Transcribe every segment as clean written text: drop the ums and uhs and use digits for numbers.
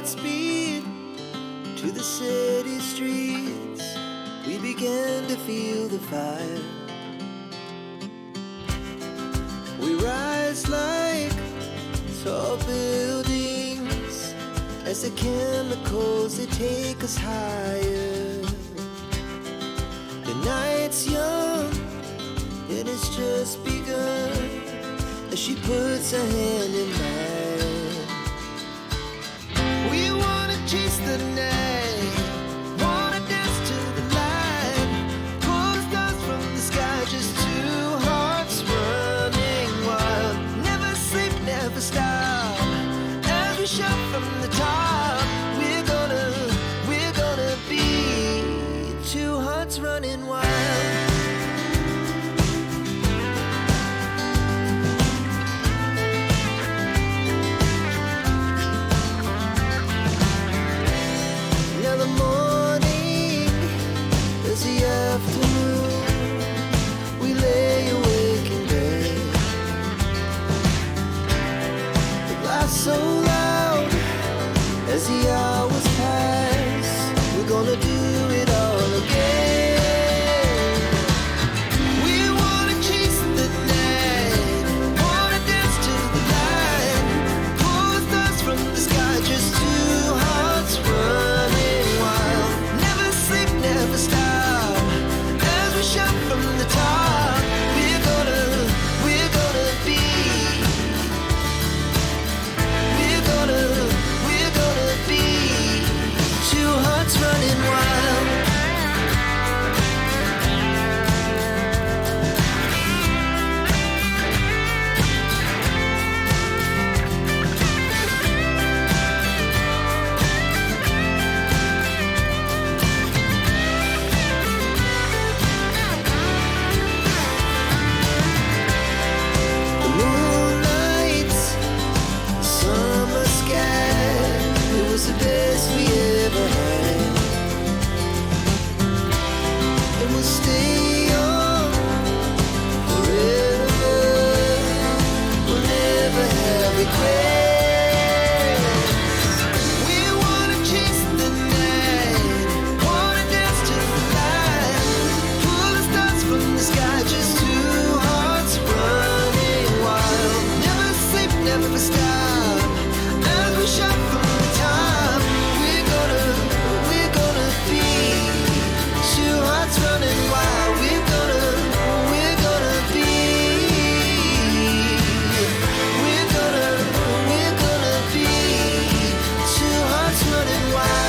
Godspeed to the city streets. We began to feel the fire. We rise like tall buildings as the chemicals, they take us higher. The night's young and it's just begun as she puts her hand in mine. We wanna chase the night, wanna dance to the light, pull the stars from the sky, just two hearts running wild. Never sleep, never stop, as we shout from the top. We're gonna be two hearts running wild. Now the morning is the afternoon. We lay awake in bed. The laugh so loud as the hours pass. We're gonna do it all again. We wanna chase the night, wanna dance to the light, pull the stars from the sky, just two hearts running wild. Never sleep, never stop, as we shout from the top. We're gonna be, we're gonna be two hearts running wild. The moonlight, summer sky, it was the best we ever had. And we'll stay on forever. We'll never have regrets. We wanna chase the night, wanna dance to the light, pull the stars from the sky, just two hearts running wild. Never sleep, never stop, as we shout from the top. We're gonna be two hearts running wild. We're gonna be, we're gonna be two hearts running wild.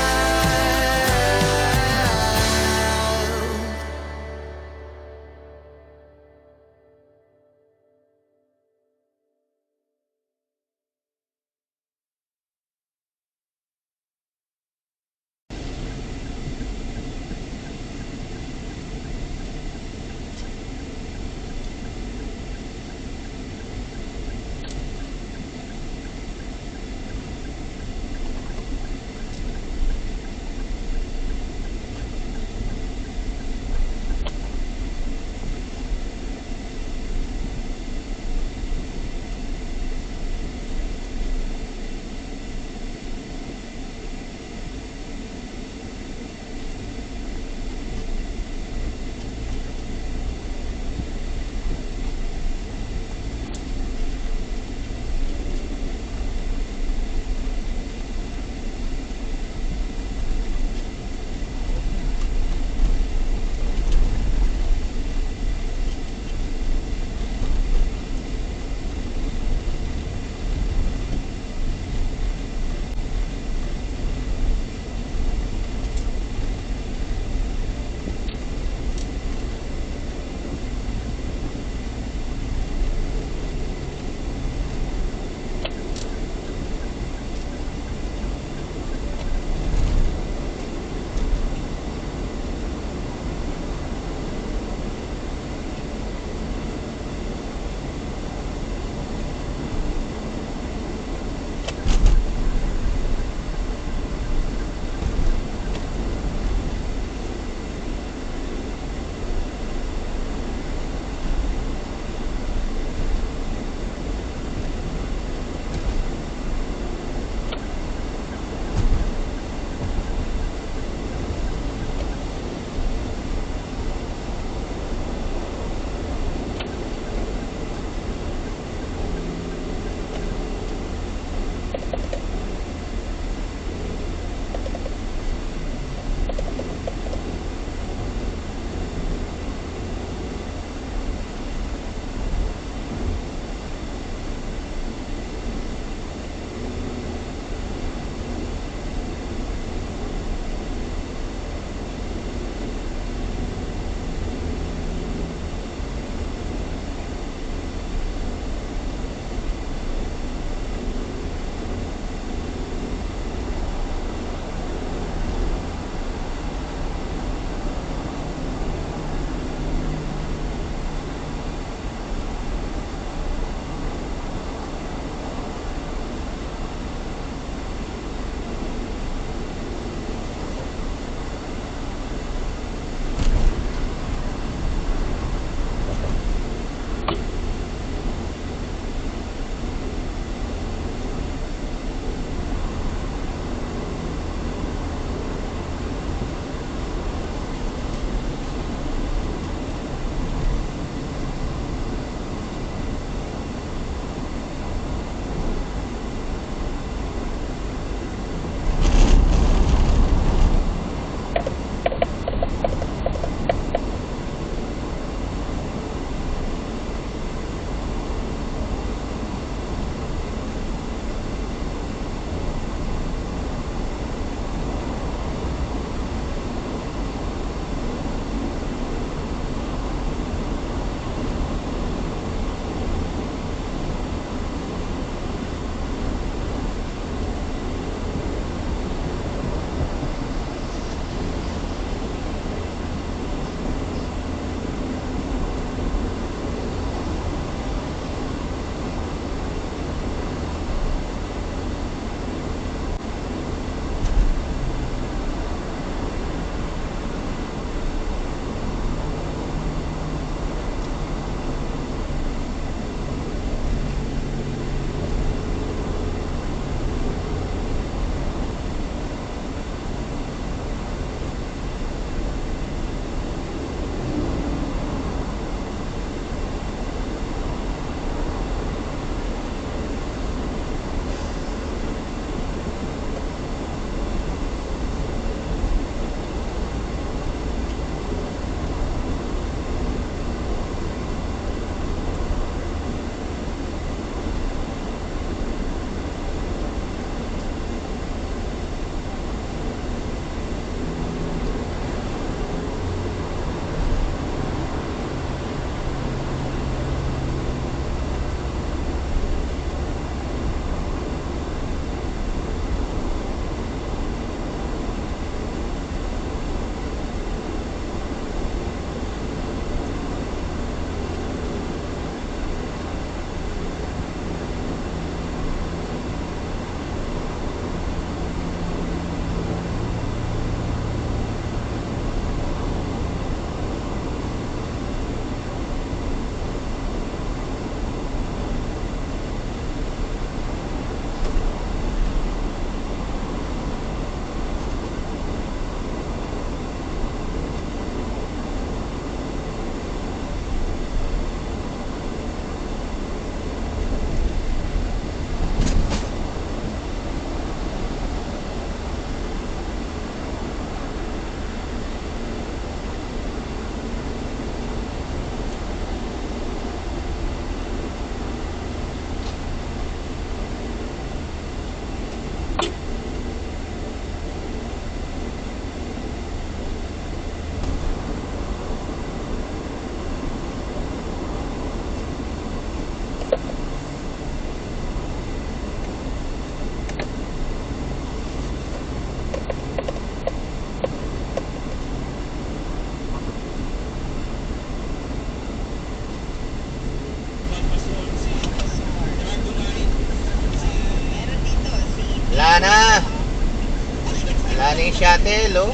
na yung shuttle, oh.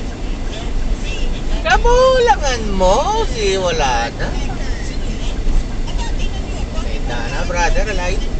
Kabulangan mo, si wala na. Wait na, brother, light.